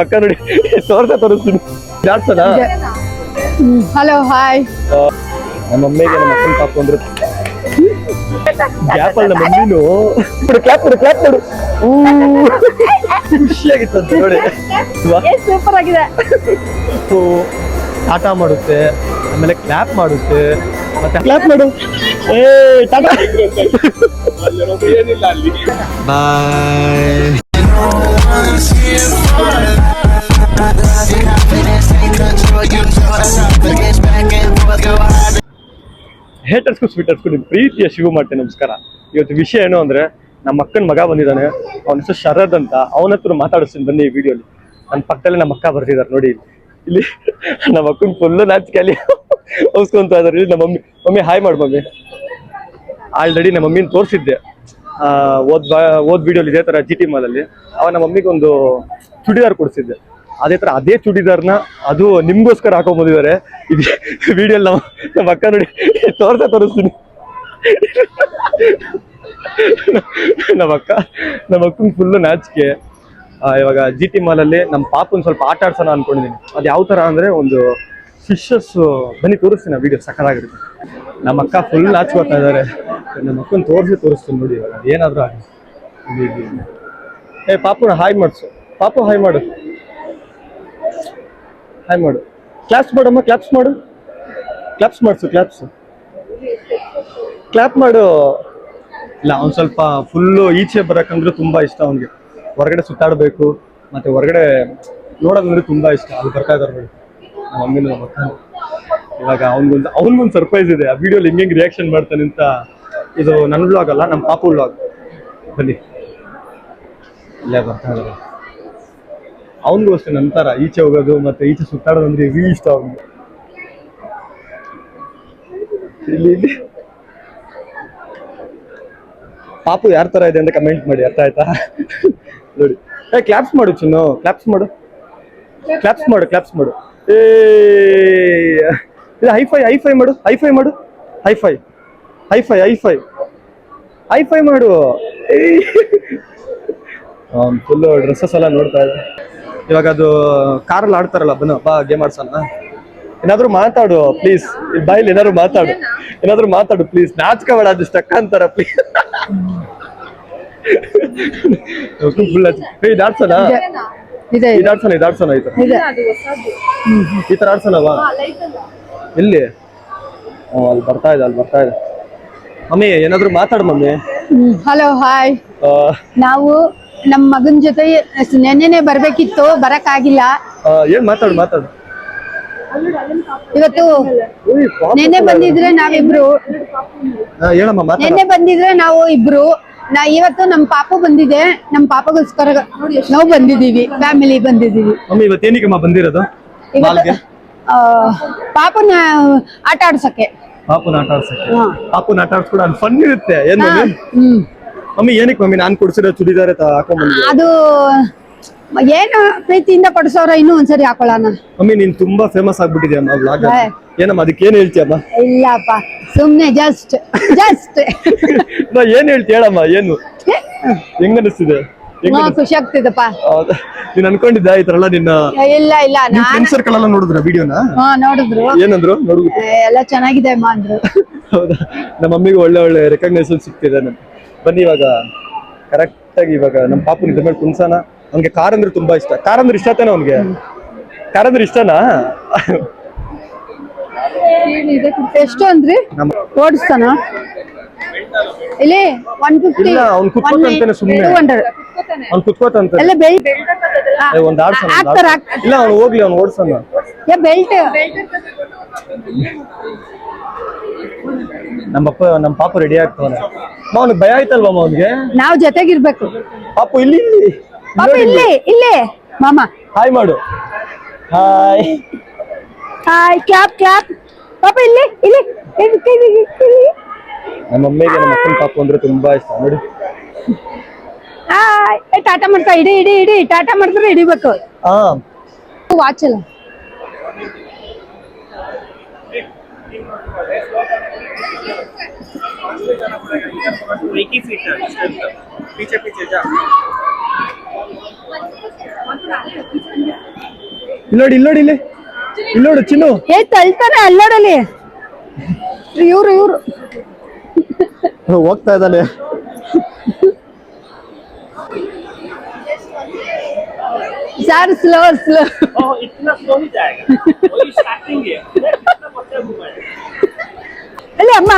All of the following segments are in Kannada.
ಪಕ್ಕ ನೋಡಿ ತೋರಿಸ್ತೀನಿ ಜಾಡ್ಸೋಣ. Hello hi. ನಮ್ಮ ಮಮ್ಮಿಗೆ ನಮ್ಮ ಅಕ್ಕನ ಪಾಪ ಅಂದ್ರೆ ಗ್ಯಾಪಲ್ ನಮ್ಮ ಮಮ್ಮಿನು ಕ್ಲಾಪ್ ಕೊಡು ಕ್ಲಾಪ್ ಕೊಡು. ಖುಷಿಯಾಗಿತ್ತು ನೋಡಿ. ಸೂಪರ್ ಆಗಿದೆ. ಟಾಟಾ ಮಾಡುತ್ತೆ, ಆಮೇಲೆ ಕ್ಲಾಪ್ ಮಾಡುತ್ತೆ, ಮತ್ತೆ ಕ್ಲಾಪ್ ಮಾಡು. ಏ ಟಾಟಾ ಬಾಯ್. ಹೇಟರ್ಸ್ಗೂ ಸ್ವೀಟರ್ಸ್ಗೂ ನಿಮ್ಮ ಪ್ರೀತಿಯ ಶಿವಮಾತೆ ನಮಸ್ಕಾರ. ಇವತ್ತು ವಿಷಯ ಏನು ಅಂದ್ರೆ, ನಮ್ಮ ಅಕ್ಕನ ಮಗ ಬಂದಿದ್ದಾನೆ. ಅವನ ಹೆಸರು ಶರದ್ ಅಂತ. ಅವನ ಹತ್ರ ಮಾತಾಡಿಸ್ತೀನಿ ಬನ್ನಿ. ಈ ವಿಡಿಯೋಲಿ ನನ್ನ ಪಕ್ಕದಲ್ಲಿ ನಮ್ಮ ಅಕ್ಕ ಬರ್ತಿದ್ದಾರೆ ನೋಡಿ. ಇಲ್ಲಿ ನಮ್ಮ ಅಕ್ಕನ ಫುಲ್ಲು ನಾಚಿಕೆಯಲ್ಲಿ ಹೊಸ್ಕೊಂತ ಇದಾರೆ. ಇಲ್ಲಿ ನಮ್ಮ ಮಮ್ಮಿ ಹಾಯ್ ಮಾಡು ಮಮ್ಮಿ. ಆಲ್ರೆಡಿ ನಮ್ಮ ಮಮ್ಮಿನ ತೋರಿಸಿದ್ದೆ ಓದ್ ವಿಡಿಯೋಲಿ ಇದೇ ತರ GT ಮಾಲಲ್ಲಿ. ಅವಾಗ ನಮ್ಮ ಮಮ್ಮಿಗೆ ಒಂದು ಚೂಡಿದಾರ್ ಕೊಡಿಸಿದ್ದೆ. ಅದೇ ಚೂಡಿದಾರ್ನ ಅದು ನಿಮ್ಗೋಸ್ಕರ ಹಾಕೊಂಡ್ ಬಂದಿದ್ದಾರೆ. ಇದು ವಿಡಿಯೋಲಿ ನಮ್ಮ ಅಕ್ಕ ನೋಡಿ ತೋರಿಸ್ತೀನಿ. ನಮ್ಮ ಅಕ್ಕನ ಫುಲ್ಲು ನಾಚಿಕೆ. ಇವಾಗ GT ಮಾಲಲ್ಲಿ ನಮ್ಮ ಪಾಪನ್ ಸ್ವಲ್ಪ ಆಟ ಆಡ್ಸೋಣ ಅನ್ಕೊಂಡಿದ್ದೀನಿ. ಅದು ಯಾವ ತರ ಅಂದ್ರೆ, ಒಂದು ಫಿಶಸ್ ಬನ್ನಿ ತೋರಿಸ್ತೀನಿ. ಆ ವಿಡಿಯೋ ಸಕ್ಕತ್ತಾಗಿರುತ್ತೆ. ನಮ್ಮ ಅಕ್ಕ ಫುಲ್ ನಾಚ್ಕೋತಾ ಇದ್ದಾರೆ. ನಮ್ಮ ಅಕ್ಕನ ತೋರಿಸ್ತೀನಿ ನೋಡಿ. ಇವಾಗ ಏನಾದ್ರೂ ಆಗಿ ಏ ಪಾಪುನ ಹಾಯ್ ಮಾಡಿಸು. ಪಾಪು ಹಾಯ್ ಮಾಡು, ಹಾಯ್ ಮಾಡು. ಕ್ಲಾಪ್ಸ್ ಮಾಡಮ್ಮ, ಕ್ಲಾಪ್ಸ್ ಮಾಡು, ಕ್ಲಾಪ್ಸ್ ಮಾಡಿಸು, ಕ್ಲಾಪ್ ಮಾಡು. ಇಲ್ಲ, ಅವ್ನು ಸ್ವಲ್ಪ ಫುಲ್ಲು ಈಚೆ ಬರಕಂದ್ರೆ ತುಂಬಾ ಇಷ್ಟ ಅವನಿಗೆ. ಹೊರಗಡೆ ಸುತ್ತಾಡಬೇಕು, ಮತ್ತೆ ಹೊರಗಡೆ ನೋಡೋದಂದ್ರೆ ತುಂಬಾ ಇಷ್ಟ. ಅಲ್ಲಿ ಬರ್ತಾ ಇದ್ದಾರೆ ನೋಡಿ ನಮ್ಮ ಮಮ್ಮಿನ ನಮ್ಮ ಅಕ್ಕ. ಇವಾಗ ಅವನಿಗೊಂದು ಸರ್ಪ್ರೈಸ್ ಇದೆ. ಆ ವಿಡಿಯೋಲಿ ಹಿಂಗೆ ರಿಯಾಕ್ಷನ್ ಮಾಡ್ತಾನೆ ಅಂತ. ಇದು ನನ್ನ ವ್ಲಾಗ್ ಅಲ್ಲ, ನಮ್ಮ ಪಾಪು ವ್ಲಾಗ್. ಬನ್ನಿ, ಇಲ್ಲೇ ಬರ್ತಾ ಇದ್ದಾರೆ. ಅವನಿಗೂ ಅಷ್ಟೇ ನಂತರ ಈಚೆ ಹೋಗೋದು ಮತ್ತೆ ಈಚೆ ಸುತ್ತಾಡೋದು ಅಂದ್ರೆ ಹೆವಿ ಇಷ್ಟ ಅವನಿಗೆ. ಇಲ್ಲಿ ಪಾಪು ಯಾರ ತರ ಇದೆ ಅಂತ ಕಮೆಂಟ್ ಮಾಡಿ, ಅರ್ಥ ಆಯ್ತಾ ನೋಡಿ. ಕ್ಲಾಪ್ಸ್ ಮಾಡು ಚಿನ್ನು, ಕ್ಲಾಪ್ಸ್ ಮಾಡು. ಏ ಹೈಫೈ ಮಾಡು, ಹೈಫೈ ಮಾಡು. ಫುಲ್ ಡ್ರೆಸ್ಸಸ್ ಎಲ್ಲ ನೋಡ್ತಾ ಇದೆ. ಇವಾಗ ಅದು ಕಾರಲ್ಲಿ ಆಡ್ತಾರಲ್ಲ, ಬಾ ಗೇಮ್ ಆಡ್ಸೋಣ. ಏನಾದ್ರು ಮಾತಾಡು ಪ್ಲೀಸ್. ಬಾಯಲ್ಲಿ ಏನಾದ್ರು ಮಾತಾಡು ಪ್ಲೀಸ್. ನಾಚ್ಕೋಬೇಡ, ಅದು ಸ್ಟಕ್ ಅಂತಾರ ಪ್ಲೀಸ್. ಇದಾಡ್ಸೋಣ ಈ ತರ ಆಡ್ಸೋಣವಾ? ಎಲ್ಲಿ? ಅಲ್ಲಿ ಬರ್ತಾ ಇದೆ. ಮಮ್ಮಿ ಏನಾದ್ರು ಮಾತಾಡು ಮಮ್ಮಿ. Hello hi. ನಾವು ನಮ್ಮ ಮಗನ ಜೊತೆ ನೆನ್ನೆನೆ ಬರ್ಬೇಕಿತ್ತು, ಬರಕ್ಕಾಗಿಲ್ಲ. ಏನ್ ಮಾತಾಡು. ಇವತ್ತು ನೆನ್ನೆ ಬಂದಿದ್ರೆ ನಾವಿಬ್ರು, ನಾವು ಇಬ್ರು. ಇವತ್ತು ನಮ್ಮ ಪಾಪು ಬಂದಿದೆ. ನಮ್ಮ ಪಾಪಗೋಸ್ಕರ ನಾವು ಬಂದಿದೀವಿ, ಫ್ಯಾಮಿಲಿ ಬಂದಿದೀವಿ. ಇವತ್ತೇನಿಗೆ ಬಂದಿರೋದು? ಪಾಪನ ಆಟ ಆಡ್ಸಕ್ಕೆ. ಪಾಪುನ ಆಟ ಆಡ್ಸ್ಕೊಡ ಫನ್ ಇರುತ್ತೆ. ಏನ್ ಮಮ್ಮಿ ಏನಕ್ಕೆ ಮಮ್ಮಿ ನಾನು ಕೊಡ್ಸಿರೋ ಚೂಡಿದಾರ ಹಾಕೊಂಡ್ಬಂದಿ? ಅದು ಏನು ಪ್ರೀತಿಯಿಂದ ಕೊಡ್ಸೋರ, ಇನ್ನೂ ಒಂದ್ಸರಿ ಹಾಕೊಳ್ಳೋಣ. ಮಮ್ಮಿ ನೀನ್ ತುಂಬಾ ಫೇಮಸ್ ಆಗ್ಬಿಟ್ಟಿದ್ಯಮ್ಮ ವ್ಲಾಗ್. ಏನಮ್ಮ ಅದಕ್ಕೆ ಏನ್ ಹೇಳ್ತೀಯಮ್ಮ? ಇಲ್ಲಪ್ಪ, ಸುಮ್ನೆ ಜಸ್ಟ್ ಏನ್ ಹೇಳ್ತಿ ಹೇಳಮ್ಮ. ಏನು ಹೆಂಗ ಅನಿಸ್ತಿದೆ? ಖುಷಿ ಆಗ್ತಿದಪ್ಪ. ಹೌದಾ? ನೀನ್ ಅನ್ಕೊಂಡಿದ್ದ ಈ ತರ ಎಲ್ಲ ನಿನ್ನ? ಇಲ್ಲ ಫ್ರೆಂಡ್ ಸರ್ಕಲ್ ಎಲ್ಲ ನೋಡಿದ್ರ ವಿಡಿಯೋನ? ನೋಡಿದ್ರು. ಏನಂದ್ರು? ಎಲ್ಲ ಚೆನ್ನಾಗಿದೆ ಅಮ್ಮ ಅಂದ್ರು. ಹೌದಾ? ನಮ್ಮ ಮಮ್ಮಿಗೆ ಒಳ್ಳೆ ರೆಕಗ್ನೈಸೇಷನ್ ಸಿಗ್ತಿದೆ. ಬನ್ನಿ ಇವಾಗ ಕರೆಕ್ಟ್ ಆಗಿ ಇವಾಗ ನಮ್ಮ ಪಾಪು ಇದ್ರ ಮೇಲೆ ಕುಣ್ಸೋಣ. ಅವ್ನಿಗೆ ಕಾರ್ ಅಂದ್ರೆ ತುಂಬಾ ಇಷ್ಟ. ಕಾರ್ ಅಂದ್ರೆ ಇಷ್ಟ ತಾನೆ ಅವ್ನಿಗೆ? ಕಾರ್ ಅಂದ್ರೆ ಇಷ್ಟನಾ? ಎಷ್ಟು ಅಂದ್ರಿ? ಓಡಿಸ್ತಾನ ಇಲ್ಲಿ 150. ಅವ್ನು ಕುತ್ಕೋತಂತಾನೆ ಸುಮ್ಮನೆ. 200. ಅವ್ನು ಕುತ್ಕೋತಂತ ಎಲ್ಲ ಬೆಲ್ಟ್. ಒಂದ್ ಆಡ್ಸೋಣ. ಇಲ್ಲ ಅವ್ನು ಹೋಗ್ಲಿ, ಅವ್ನು ಓಡ್ಸೋಣ. ಬೆಲ್ಟ್. ನಮ್ಮ ಪಾಪು ರೆಡಿ ಆಗ್ತಾನೆ. ಅವ್ನಿಗೆ ಭಯ ಆಯ್ತಲ್ವಮ್ಮ ಅವ್ನಿಗೆ? ನಾವು ಜೊತೆಗಿರ್ಬೇಕು. ಪಾಪು ಇಲ್ಲಿ ಮಾಮ ಹಾಯ್ ಮಾಡು. Hi clap. ಪಾಪ ಇಲ್ಲಿ ನಮ್ಮ ಮಮ್ಮಿಗೆ ನಮ್ಮ ಅಕ್ಕನ ಪಾಪು ಅಂದ್ರೆ ತುಂಬಾ ಇಷ್ಟ ನೋಡಿ. ಟಾಟಾ ಮಾಡ್ತಾ ಇಡಿ ಟಾಟಾ ಮಾಡಿದ್ರೆ ಹಿಡಿಬೇಕು. ವಾಚ್ ಅಲ್ಲ. पीछे पीछे जा। ಇಲ್ಲಿ ನೋಡಿ ಇಲ್ಲಿ ನೋಡು ಚಿನ್ನು. ತಳ್ತಾನೆ ಅಲ್ಲೋಡಲಿ. ಇವ್ರು ಹೋಗ್ತಾ ಇದ್ದಾನೆ. ಸರ್ ಸ್ಲೋ इतना स्लो नहीं जाएगा, वही स्टार्टिंग है, कितना पत्ते घुमाएगा। ಅಲ್ಲಿ ಅಮ್ಮ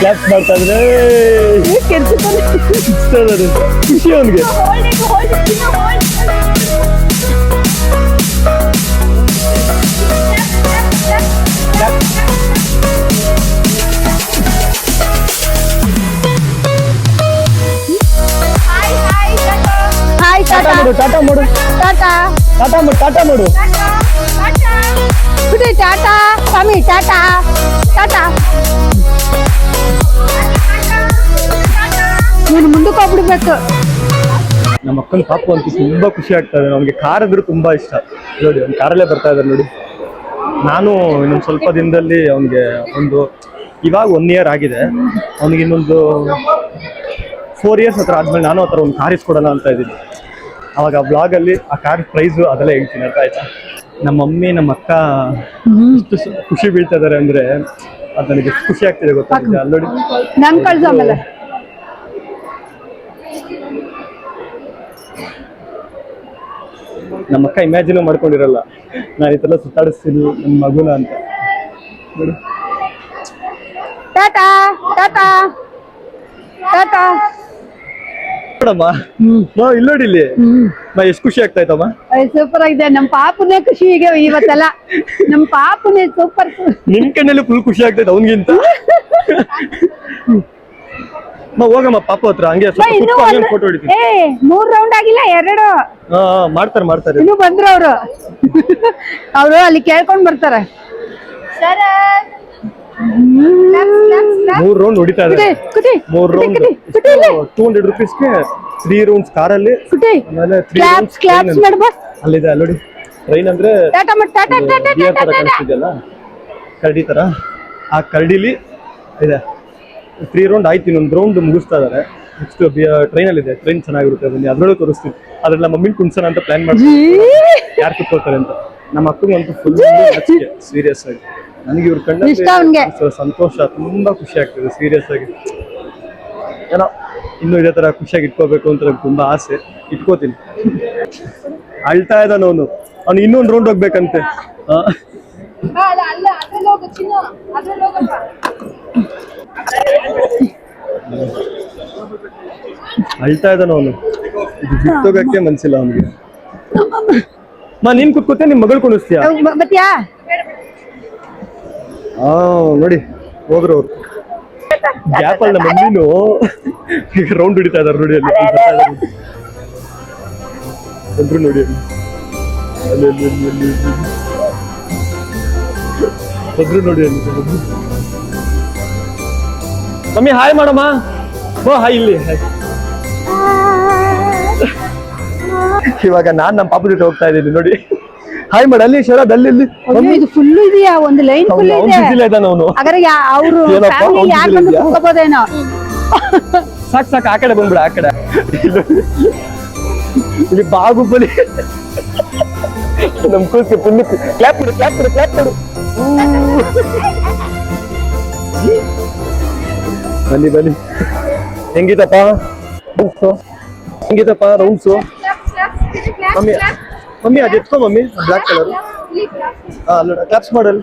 ಕ್ಲಾಪ್ಸ್ ಮಾಡ್ತಾ ಇದ್ರೆ ಖುಷಿ ಅವನಿಗೆ. ಹಾಯ್ ಟಾಟಾ ಮಾಡು ಟಾಟಾ ಮಾಡು ಬಿಡಿ ಟಾಟಾ ಸ್ವಾಮಿ ಟಾಟಾ ನೀನು ಮುಂದಕ್ಕೆ ಹೋಗ್ಬಿಡ್ಬೇಕು. ನಮ್ಮ ಅಕ್ಕನ ಪಾಪು ಅಂತೂ ತುಂಬಾ ಖುಷಿ ಆಗ್ತಾ ಇದೆ. ಅವ್ನಿಗೆ ಕಾರ್ ಅಂದ್ರೆ ತುಂಬಾ ಇಷ್ಟ. ನೋಡಿ ಅವ್ನು ಕಾರಲ್ಲೇ ಬರ್ತಾ ಇದ್ದಾರೆ ನೋಡಿ. ನಾನು ಇನ್ನೊಂದು ಸ್ವಲ್ಪ ದಿನದಲ್ಲಿ ಅವನಿಗೆ ಇವಾಗ 1 year ಆಗಿದೆ. ಅವನಿಗೆ ಇನ್ನೊಂದು 4 years ಹತ್ರ ಆದ್ಮೇಲೆ ನಾನು ಹತ್ರ ಒಂದು ಕಾರ್ ಇಸ್ಕೊಡೋಣ ಅಂತ ಇದ್ದೀನಿ. ಅವಾಗ ಬ್ಲಾಗ್ ಅಲ್ಲಿ ಆ ಕಾರ್ ಪ್ರೈಸ್ ಅದೆಲ್ಲ ಹೇಳ್ತೀನಿ, ಅರ್ಥ ಆಯ್ತಾ? ನಮ್ಮ ಮಮ್ಮಿ ನಮ್ಮ ಅಕ್ಕ ಎಷ್ಟು ಖುಷಿ ಬೀಳ್ತಾ ಇದಾರೆ ಅಂದ್ರೆ ಅದು ನನಗೆ ಎಷ್ಟು ಖುಷಿ ಆಗ್ತಿದೆ ಗೊತ್ತಾಗ್ತಿದೆ. ಅಲ್ಲಿ ನೋಡಿ ನನ್ ಕಳ್ಸ ಆಮೇಲೆ ನಮ್ಮ ಅಕ್ಕ ಇಮ್ಯಾಜಿನ್ ಮಾಡ್ಕೊಂಡಿರಲ್ಲ ನಾನು ಈ ತರ ಸುತ್ತಾಡಿಸ್ತೀನಿ ನನ್ನ ಮಗುನ ಅಂತ. ನೋಡಿ ಟಾಟಾ ನೋಡಮ್ಮ, ಇಲ್ಲಿ ನೋಡಿ ಇಲ್ಲಿ ಎಷ್ಟು ಖುಷಿ ಆಗ್ತಾ ಇತ್ತಮ್ಮ. ಸೂಪರ್ ಆಗಿದೆ. ನಮ್ ಪಾಪುನೇ ಖುಷಿ ಈಗ ಇವತ್ತೆಲ್ಲ. ನಮ್ ಪಾಪುನೇ ಸೂಪರ್. ನಿನ್ ಕಣ್ಣಲ್ಲಿ ಫುಲ್ ಖುಷಿ ಆಗ್ತೈತೆ ಅವನಿಗಿಂತ. ಹೋಗಮ್ಮ ಪಾಪ ಹತ್ರ ಹಂಗೆ ಫೋಟೋ ಹೊಡಿತೀನಿ. 3 ರೌಂಡ್ ಆಗಿಲ್ಲ, 2. ಮಾಡ್ತಾರೆ ಇನ್ನು ಬಂದ್ರು ಅವರು ಅಲ್ಲಿ ಕೇಳ್ಕೊಂಡ್ ಬರ್ತಾರೆ. 3 ರೌಂಡ್ ಹೊಡಿತಾ ಇದ್ದಾರೆ. 3 ರೌಂಡ್ 200 rupeesಗೆ 3 rounds ಕಾರಲ್ಲಿ. ಅಲ್ಲಿದೆ ನೋಡಿ ಟ್ರೈನ್ ಅಂದ್ರೆ ಕಾಣಿಸ್ತಿದೆಯಲ್ಲ ಕರಡಿ ತರ. ಆ ಕರಡಿಲಿ ಇದೆ 3 round ಆಯ್ತು. ಇನ್ನೊಂದು ರೌಂಡ್ ಮುಗಿಸ್ತಾ ಇದಾರೆ. ನೆಕ್ಸ್ಟ್ ಟ್ರೈನಲ್ಲಿ ಇದೆ. ಟ್ರೈನ್ ಚೆನ್ನಾಗಿರುತ್ತೆ, ಬನ್ನಿ ಅದ್ರೊಳಗೆ ತೋರಿಸ್ತೀನಿ. ಅದ್ರಲ್ಲಿ ನಮ್ಮ ಮಮ್ಮಿನ ಕುಣ್ಸೋಣ ಅಂತ ಪ್ಲಾನ್ ಮಾಡ್ತೀವಿ, ಯಾರು ಕುತ್ಕೋತಾರೆ ಅಂತ. ನಮ್ಮ ಅಕ್ಕಂಗಂತೂ ಫುಲ್ ಸೀರಿಯಸ್ ಆಗಿ. ನನಗೆ ಇವ್ರ ಕಣ್ಣ ಸಂತೋಷ, ತುಂಬಾ ಖುಷಿ ಆಗ್ತದೆ ಸೀರಿಯಸ್ ಆಗಿ. ಏನೋ ಇನ್ನೂ ಇದೇ ತರ ಖುಷಿಯಾಗಿ ಇಟ್ಕೋಬೇಕು ಅಂತ ನಂಗೆ ತುಂಬಾ ಆಸೆ. ಇಟ್ಕೋತೀನಿ. ಅಳ್ತಾ ಇದ್ದಾನ ಅವನು ಇನ್ನೊಂದು ರೌಂಡ್ ಹೋಗ್ಬೇಕಂತೆ. ಅಳ್ತಾ ಇದ್ದಾನ ಅವನು. ಬಿಟ್ಟೋಗಕ್ಕೆ ಮನ್ಸಿಲ್ಲ ಅವನಿಗೆ. ನೀನ್ ಕುತ್ಕೋತೆ ನಿಮ್ ಮಗಳು ಕುಣಿಸ್ತೀಯ? ನೋಡಿ ಹೋದ್ರು ಅವ್ರು. ಗ್ಯಾಪ್ ಅಲ್ಲಿ ನಮ್ಮ ಮಮ್ಮಿನೂ ರೌಂಡ್ ಹಿಡಿತಾ ಇದಾರೆ ನೋಡಿ. ಅಲ್ಲಿ ಎಲ್ರು ನೋಡಿ ಅಲ್ಲಿ ನೋಡಿ ಅಲ್ಲಿ. ಮಮ್ಮಿ ಹಾಯ್ ಮಾಡಮ್ಮ. ಹಾಯ್ ಇಲ್ಲಿ. ಇವಾಗ ನಾನ್ ನಮ್ಮ ಪಾಪ ಜೊತೆ ಹೋಗ್ತಾ ಇದ್ದೀನಿ ನೋಡಿ. ಹಾಯ್ ಮಾಡ ಅಲ್ಲಿ ಶರದ್ ಅಲ್ಲಿ. ಇದು ಫುಲ್ ಇದೆಯಾ? ಒಂದು ಲೈನ್ ಫುಲ್ ಇದೆ. ಅವನು ಅವರು ಕುತ್ಕೋಬೋದೇನೋ. ಸಾಕ್ ಆ ಕಡೆ ಬಂದ್ಬಿಡ. ಆ ಕಡೆ ಇಲ್ಲಿ ಬಾಗುಬಲಿ ನಮ್ ಕೂತ್ಗೆ ಫುಲ್ ಕ್ಲಾಪ್ ಕೊಡು. ಬನ್ನಿ ಹೆಂಗಿತಪ್ಪ ರೌಂಡ್ಸು? ಮಮ್ಮಿ ಅದು ಎತ್ಕೋ ಮಮ್ಮಿ, ಬ್ಲಾಕ್ ಕಲರ್. ಕ್ಲಾಪ್ಸ್ ಮಾಡಲ್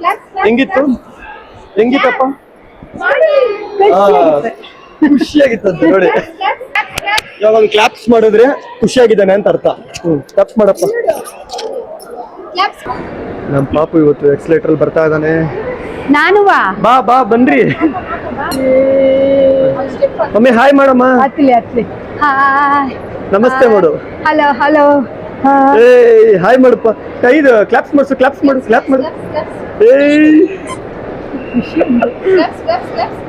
ಹೆಂಗಿತ್ತಪ್ಪ? ಖುಷಿಯಾಗಿತ್ತಂತೆ ನೋಡಿ. ಯಾವಾಗ ಕ್ಲಾಪ್ಸ್ ಮಾಡಿದ್ರೆ ಖುಷಿಯಾಗಿದ್ದಾನೆ ಅಂತ ಅರ್ಥ. ಕ್ಲಾಪ್ಸ್ ಮಾಡಪ್ಪ. ನಮ್ ಪಾಪು ಇವತ್ತು ಎಕ್ಸಲೇಟರ್ ಅಲ್ಲಿ ಬರ್ತಾ ಇದ್ದಾನೆ. ನಾನು ಬಾ ಬನ್ರಿ. ಮಮ್ಮಿ ಹಾಯ್ ಮಾಡಮ್ಮ. ಹತ್ಲಿ ನಮಸ್ತೆ ಮಾಡು. ಹಲೋ ಹಾಯ್ ಮಾಡಪ್ಪ. ಇದು ಕ್ಲಾಪ್ಸ್ ಮಾಡು.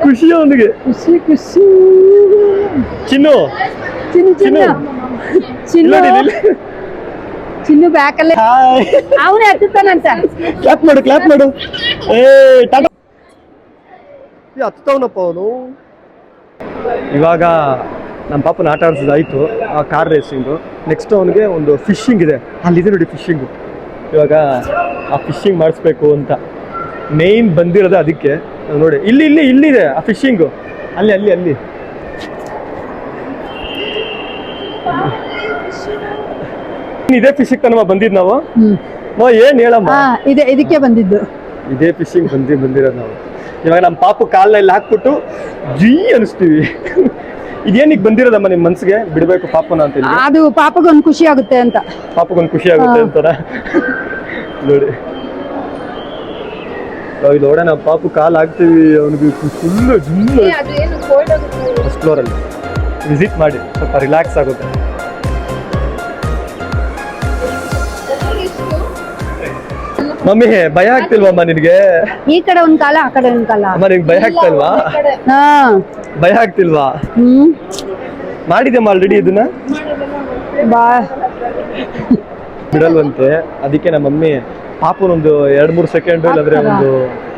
ಖುಷಿ ಅವನಿಗೆ. ಖುಷಿ ಚಿನ್ನು ಬ್ಯಾಕಲ್ಲೇ ಅವನೇ ಹತ್ತುತ್ತಾನಂತ. ಕ್ಲಾಪ್ ಮಾಡು. ಹತ್ತವನಪ್ಪ ಅವನು. ಇವಾಗ ನಮ್ಮ ಪಾಪನ ಆಟ ಆಡಿಸೋದಾಯ್ತು ಆ ಕಾರ್ ರೇಸಿಂಗು. ನೆಕ್ಸ್ಟ್ ಅವನಿಗೆ ಒಂದು ಫಿಶಿಂಗ್ ಇದೆ, ಅಲ್ಲಿದೆ ನೋಡಿ ಫಿಶಿಂಗು. ಇವಾಗ ಆ ಫಿಶಿಂಗ್ ಮಾಡಿಸ್ಬೇಕು ಅಂತ ಮೇಯ್ನ್ ಬಂದಿರೋದು ಅದಕ್ಕೆ. ನೋಡಿ ಇಲ್ಲಿದೆ ಆ ಫಿಶಿಂಗು, ಅಲ್ಲಿ ಇದೇ ಫಿಶಿಂಗ್ ತನಕ ಬಂದಿದ್ದು ನಾವು. ಏನ್ ಹೇಳಮ್ಮ, ಇದಕ್ಕೆ ಬಂದಿದ್ದು, ಇದೇ ಫಿಶಿಂಗ್ ಬಂದಿರೋದು ನಾವು. ಇವಾಗ ನಮ್ಮ ಪಾಪು ಕಾಲಲ್ಲಿ ಹಾಕ್ಬಿಟ್ಟು ಜೀ ಅನಿಸ್ತೀವಿ. ಇದೇನಿಗೆ ಬಂದಿರೋದಮ್ಮ ನಿಮ್ ಮನ್ಸಿಗೆ ಬಿಡ್ಬೇಕು ಪಾಪನ ಅಂತ? ಅದು ಪಾಪಗೊಂದು ಖುಷಿ ಆಗುತ್ತೆ ಅಂತ. ಪಾಪಗೊಂದು ಖುಷಿ ಆಗುತ್ತೆ ಅಂತಾರ ನೋಡಿ. ಇಲ್ಲಿ ನೋಡ ನಾವು ಪಾಪು ಕಾಲ್ ಹಾಕ್ತೀವಿ, ಅವನಿಗೆ ಫುಲ್ ಜಿಲ್ಲು. ಫಸ್ಟ್ ಫ್ಲೋರಲ್ಲಿ ವಿಸಿಟ್ ಮಾಡಿ, ಸ್ವಲ್ಪ ರಿಲ್ಯಾಕ್ಸ್ ಆಗುತ್ತೆ. ಮಮ್ಮಿ ಭಯ ಆಗ್ತಿಲ್ವಮ್ಮ ನಿನಗೆ? ಈ ಕಡೆ ಒಂದ್ ಕಾಲ, ಆ ಕಡೆ ಒಂದ್ ಕಾಲ. ಅಮ್ಮ ನಿನ್ಗೆ ಭಯ ಆಗ್ತಿಲ್ವಾ? ಭಯ ಆಗ್ತಿಲ್ವಾ? ಮಾಡಿದ್ಯಮ್ಮ ಆಲ್ರೆಡಿ ಇದನ್ನ? ಬಿಡಲ್ವಂತೆ, ಅದಕ್ಕೆ ನಮ್ಮ ಮಮ್ಮಿ ಪಾಪನೊಂದು 2-3 ಸೆಕೆಂಡ್ ಇಲ್ಲಾಂದ್ರೆ ಒಂದು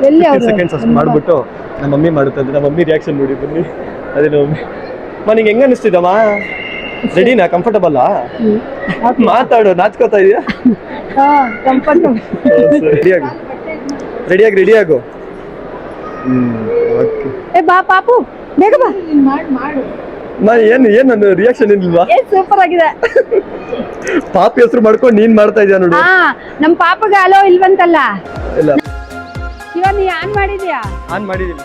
15 ಸೆಕೆಂಡ್ಸ್ ಅಷ್ಟು ಮಾಡ್ಬಿಟ್ಟು ನಮ್ಮ ಮಮ್ಮಿ ಮಾಡುತ್ತೆ. ನಮ್ಮ ಮಮ್ಮಿ ರಿಯಾಕ್ಷನ್ ನೋಡಿ ಬನ್ನಿ. ಅದೇ ನಮ್ಮ ಮಮ್ಮಿ. ನಿಂಗೆ ಹೆಂಗ ಅನಿಸ್ತಿದ್ದಮ್ಮ? ರೆಡಿನಾ? ಕಂಫರ್ಟಬಲ್? ಮಾತಾಡು, ನಾಚ್ಕೋತಾ ಇದೆಯಾ? ರೆಡಿಯಾಗು. ಬಾ ಪಾಪು, ಬೇಗ ಬಾ. ಏನು ರಿಯಾಕ್ಷನ್ ಏನಿಲ್ವಾ? ಸೂಪರ್ ಆಗಿದೆ. ಪಾಪ ಹೆಸರು ಮಾಡ್ಕೊಂಡು ನೀನ್ ಮಾಡ್ತಾ ಇದೀಯ ನೋಡಿ. ನಮ್ ಪಾಪಗ ಅಲೋ ಇಲ್ವಂತಲ್ಲ? ಇಲ್ಲ, ಶಿವ ನೀ ಆನ್ ಮಾಡಿದ್ಯಾ? ಆನ್ ಮಾಡಿದೀನಿ.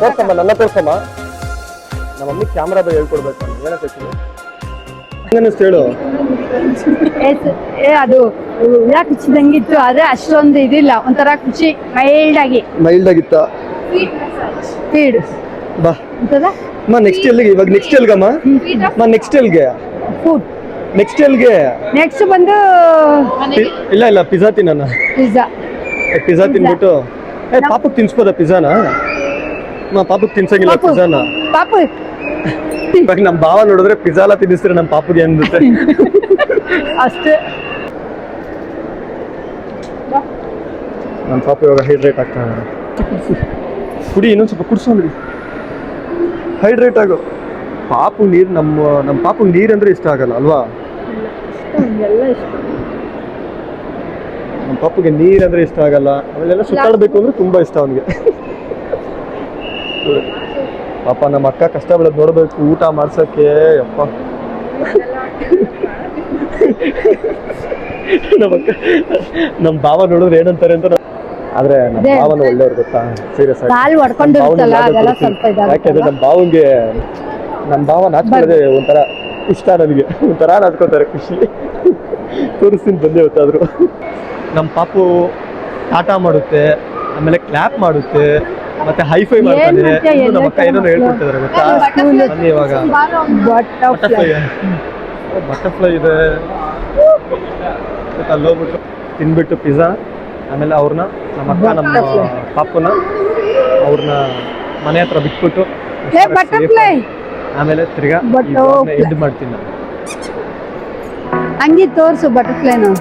ತೋರ್ಸಮ್ಮ, ನನ್ನ ತೋರ್ಸಮ್ಮ. ನಮ್ಮ ಮಮ್ಮಿ ಕ್ಯಾಮ್ರಾ ಬಗ್ಗೆ ಹೇಳ್ಕೊಡ್ಬೇಕು. ಏನಕ್ಕೆ ಹೇಳು. ಅದು ಹುಳ ಕುಚ್ಚಿದಂಗಿತ್ತು, ಆದ್ರೆ ಅಷ್ಟೊಂದು ಇದಿಲ್ಲ, ಒಂಥರ ಖುಷಿ. ಮೈಲ್ಡ್ ಆಗಿತ್ತ? ಸ್ಪೀಡ್ ಬಾ ನೆಕ್ಸ್ಟ್ ಎಲ್ಲಿಗೆ? ಇವಾಗ ನೆಕ್ಸ್ಟ್ ಎಲ್ಗಮ್ಮ? ನೆಕ್ಸ್ಟ್ ಎಲ್ಗೆ? ಫುಡ್ ನೆಕ್ಸ್ಟ್ ಎಲ್ಗೆ? ನೆಕ್ಸ್ಟ್ ಬಂದು ಇಲ್ಲ ಪಿಜ್ಜಾ ತಿನ್ನೋಣ. ಪಿಜ್ಜಾ ತಿನ್ಬಿಟ್ಟು ಪಾಪಕ್ ತಿನ್ಸ್ಬೋದ ಪಿಜ್ಜಾನ? ಪಾಪಕ್ ತಿನ್ಸಂಗಿಲ್ಲ ಪಿಜ್ಜಾನ. ಪಾಪು ಇವಾಗ ನಮ್ ಭಾವ ನೋಡಿದ್ರೆ ಪಿಜ್ಜಾ ಎಲ್ಲ ತಿನ್ನಿಸ್ತಾರೆ ನಮ್ಮ ಪಾಪಗೆ ಅನ್ಸುತ್ತೆ ಅಷ್ಟೇ. ನಮ್ಮ ಪಾಪ ಇವಾಗ ಹೈಡ್ರೇಟ್ ಆಗ್ತಾನೆ. ಕುಡಿ, ಇನ್ನೊಂದ್ ಸ್ವಲ್ಪ ಕುಡ್ಸೋನ್ರಿ, ಹೈಡ್ರೇಟ್ ಆಗು. ಪಾಪು ನೀರು ನಮ್ಮ ಪಾಪು ನೀರಂದ್ರೆ ಇಷ್ಟ ಆಗಲ್ಲ ಅಲ್ವಾ? ನಮ್ಮ ಪಾಪುಗೆ ನೀರಂದ್ರೆ ಇಷ್ಟ ಆಗಲ್ಲ. ಆಮೇಲೆಲ್ಲ ಸುತ್ತಾಡ್ಬೇಕು ಅಂದ್ರೆ ತುಂಬಾ ಇಷ್ಟ ಅವನಿಗೆ. ಪಾಪ ನಮ್ಮ ಅಕ್ಕ ಕಷ್ಟ ಬೀಳೋದು ನೋಡ್ಬೇಕು, ಊಟ ಮಾಡ್ಸಕ್ಕೆ. ಅಪ್ಪ ನಮ್ಮ ಭಾವ ನೋಡಿದ್ರೆ ಏನಂತಾರೆ ಅಂತ. ಆದ್ರೆ ನಮ್ಮ ಭಾವನ ಒಳ್ಳೆಯವ್ರು ಗೊತ್ತಾ, ಸೀರಿಯಸ್ ಆಗಿ. ಯಾಕೆಂದ್ರೆ ನಮ್ಮ ಭಾವ ನಾಚ್ಕೊಳ್ಳೋದೇ ಒಂಥರ ಇಷ್ಟ ನನಗೆ. ಒಂಥರ ನಾಚ್ಕೋತಾರೆ, ಖುಷಿ. ತೋರಿಸ್ತೀನಿ ಬಂದೇ ಹೊತ್ತಾದ್ರು. ನಮ್ಮ ಪಾಪು ಟಾಟಾ ಮಾಡುತ್ತೆ, ಆಮೇಲೆ ಕ್ಲಾಪ್ ಮಾಡುತ್ತೆ, ಮತ್ತೆ ಹೈಫೈ ಮಾಡ್ತಾನೆ. ನಮ್ಮ ಅಕ್ಕ ಏನೋ ಹೇಳ್ಕೊಡ್ತಿದಾರೆ ಗೊತ್ತಾ? ಇವಾಗ ಬಟರ್ಫ್ಲೈ ಇದೆ. ಅಲ್ಲಿ ಹೋಗ್ಬಿಟ್ಟು ತಿನ್ಬಿಟ್ಟು ಪಿಜ್ಜಾ, ಆಮೇಲೆ ಅವ್ರನ್ನ ನಮ್ಮ ಅಕ್ಕ ನಮ್ಮ ಪಾಪುನ ಅವ್ರನ್ನ ಮನೆ ಹತ್ರ ಬಿಟ್ಬಿಟ್ಟು ಆಮೇಲೆ ತಿರ್ಗಾ ಎಂಡ್ ಮಾಡ್ತೀನಿ ನಾನು. ಹಂಗಿ ತೋರ್ಸು ಬಟರ್ಫ್ಲೈನು.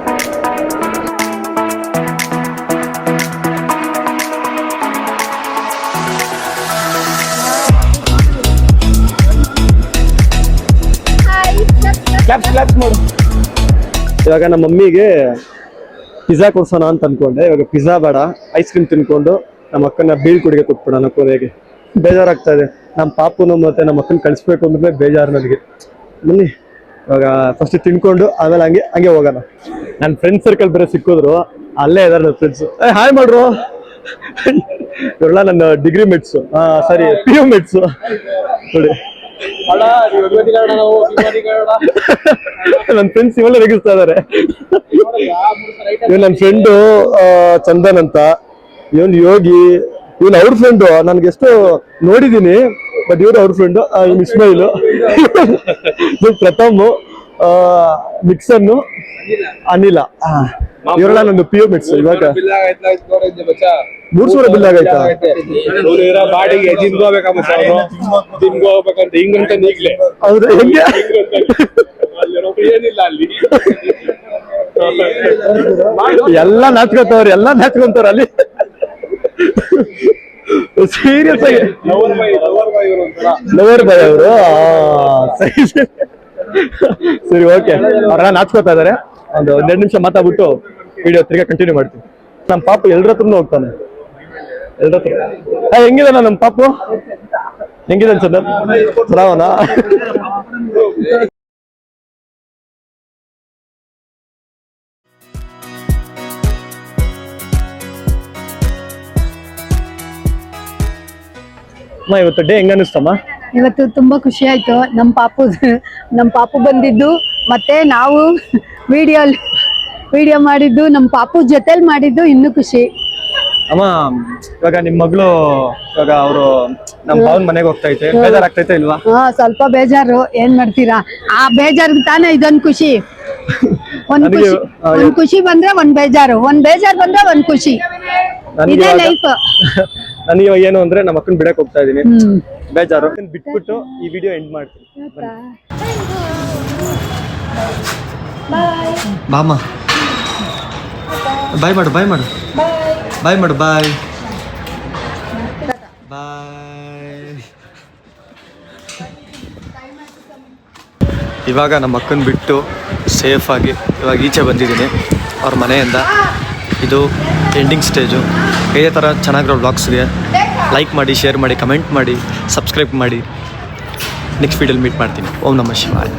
ಕ್ಲಾಪ್ಸ್ ಮಾಡು. ಇವಾಗ ನಮ್ಮ ಮಮ್ಮಿಗೆ ಪಿಜ್ಜಾ ಕೊಡ್ಸೋಣ ಅಂತ ಅನ್ಕೊಂಡೆ. ಇವಾಗ ಪಿಜ್ಜಾ ಬೇಡ, ಐಸ್ ಕ್ರೀಮ್ ತಿನ್ಕೊಂಡು ನಮ್ಮ ಅಕ್ಕನ ಬೀಳ್ಕೊಡಿಗೆ ಕೊಟ್ಬಿಡೋಣ. ಕೊನೆಗೆ ಬೇಜಾರಾಗ್ತಾ ಇದೆ. ನಮ್ಮ ಪಾಪುನು ಮತ್ತೆ ನಮ್ಮ ಅಕ್ಕನ ಕಳಿಸ್ಬೇಕು ಅಂದ್ರೆ ಬೇಜಾರು ನನಗೆ. ಬನ್ನಿ ಇವಾಗ ಫಸ್ಟ್ ತಿನ್ಕೊಂಡು ಆಮೇಲೆ ಹಂಗೆ ಹೋಗೋಣ. ನನ್ನ ಫ್ರೆಂಡ್ ಸರ್ಕಲ್ ಬೇರೆ ಸಿಕ್ಕಿದ್ರು, ಅಲ್ಲೇ ಇದಾರೆ ನನ್ನ ಫ್ರೆಂಡ್ಸ್. ಹಾಯ್ ಮಾಡ್ರು. ಇವರೆಲ್ಲ ನನ್ನ ಡಿಗ್ರಿ ಮೇಟ್ಸು, ಸಾರಿ PU ಮೇಟ್ಸು ನೋಡಿ. ನನ್ನ ಫ್ರೆಂಡ್ಸ್ ಇವೆಲ್ಲ ರೇಗಿಸ್ತಾ ಇದಾರೆ. ಇವ್ ನನ್ನ ಫ್ರೆಂಡು ಚಂದನ್ ಅಂತ, ಇವನ್ ಯೋಗಿ, ಇವನ್ ಅವ್ರ ಫ್ರೆಂಡು. ನನ್ಗೆ ಎಷ್ಟು ನೋಡಿದೀನಿ, ಬಟ್ ಇವ್ರು ಅವ್ರ ಫ್ರೆಂಡು. ಇವ್ನು ಇಸ್ಮೈಲು, ಪ್ರಥಮ್, ಮಿಕ್ಸನ್ನು, ಅನಿಲ. ಇವರೆಲ್ಲ ನನ್ನ PU ಮೇಟ್ಸ್. ಇವಾಗ 300 ಬಿಲ್ ಆಗೈತಾ? ಬಾಡಿಗೆ ತಿನ್ಕೋಬೇಕಂತ ಹಿಂಗಂತ ಈಗ್ಲೇ. ಹೌದಾ? ಹೆಂಗೆ? ಏನಿಲ್ಲ ಅಲ್ಲಿ ಎಲ್ಲ ನಾಚ್ಕೋತವ್ರಿ ಅಲ್ಲಿ ಸೀರಿಯಸ್ ಆಗಿ ಲವರ್ ಬಾಯ್ ಅವರು ಸರಿ ಓಕೆ ಅವ್ರೆಲ್ಲ ನಾಚ್ಕೋತಾ ಇದಾರೆ. ಒಂದೆರಡು ನಿಮಿಷ ಮಾತಾಡ್ಬಿಟ್ಟು ವಿಡಿಯೋ ತಿರ್ಗಾ ಕಂಟಿನ್ಯೂ ಮಾಡ್ತೀವಿ. ನಮ್ಮ ಪಾಪು ಎಲ್ರ ಹತ್ರನೂ ಹೋಗ್ತಾನೆ. ಹೆಂಗಿದಾನ ನಮ್ಮ ಪಾಪು? ಹೆಂಗಿದೆ ಅನ್ಸದ ಶ್ರಾವಣ? ಇವತ್ತು ಡೇ ಹೆಂಗ ಅನಿಸ್ತಮ್ಮ? ಇವತ್ತು ತುಂಬಾ ಖುಷಿ ಆಯ್ತು. ನಮ್ಮ ಪಾಪು ಬಂದಿದ್ದು, ಮತ್ತೆ ನಾವು ವಿಡಿಯೋ ಮಾಡಿದ್ದು, ನಮ್ಮ ಪಾಪು ಜೊತೆಲಿ ಮಾಡಿದ್ದು ಇನ್ನೂ ಖುಷಿ. ಅಮ್ಮ ಇವಾಗ ನಿಮ್ ಮಗಳು ಇವಾಗ ಅವರು ನಮ್ಮ ಭಾವನ್ ಮನೆಗೆ ಹೋಗ್ತೈತೆ, ಬೇಜಾರಾಗ್ತೈತೆ ಇಲ್ವಾ? ಸ್ವಲ್ಪ ಬೇಜಾರು, ಏನ್ ಮಾಡ್ತೀರಾ, ಆ ಬೇಜಾರ್ಗೆ ತಾನೇ ಇದೊಂದು ಖುಷಿ. ಒಂದ್ ಖುಷಿ ಬಂದ್ರೆ ಒಂದ್ ಬೇಜಾರು ಬಂದ್ರೆ ಒಂದ್ ಖುಷಿ. ಇದೇ ಲೈಫ್. ನನಗೆ ಇವಾಗ ಏನು ಅಂದ್ರೆ ನಮ್ಮ ಅಕ್ಕನ ಬಿಡಕ್ ಹೋಗ್ತಾ ಇದೀನಿ, ಬೇಜಾರು. ಬಿಟ್ಬಿಟ್ಟು ಈ ವಿಡಿಯೋ ಎಂಡ್ ಮಾಡ್ತೀನಿ. ಬಾಮ್ಮ ಬಾಯ್ ಮಾಡು ಬಾಯ್ ಬಾಯ್ ಬಾಯ್ ಇವಾಗ ನಮ್ಮ ಅಕ್ಕನ ಬಿಟ್ಟು ಸೇಫಾಗಿ ಇವಾಗ ಈಚೆ ಬಂದಿದ್ದೀನಿ ಅವ್ರ ಮನೆಯಿಂದ. ಇದು ಎಂಡಿಂಗ್ ಸ್ಟೇಜು. ಇದೇ ಥರ ಚೆನ್ನಾಗಿರೋ ವ್ಲಾಗ್ಸ್ಗೆ ಲೈಕ್ ಮಾಡಿ, ಶೇರ್ ಮಾಡಿ, ಕಮೆಂಟ್ ಮಾಡಿ, ಸಬ್ಸ್ಕ್ರೈಬ್ ಮಾಡಿ. ನೆಕ್ಸ್ಟ್ ವೀಡಿಯೋಲಿ ಮೀಟ್ ಮಾಡ್ತೀನಿ. ಓಂ ನಮಃ ಶಿವಾಯ.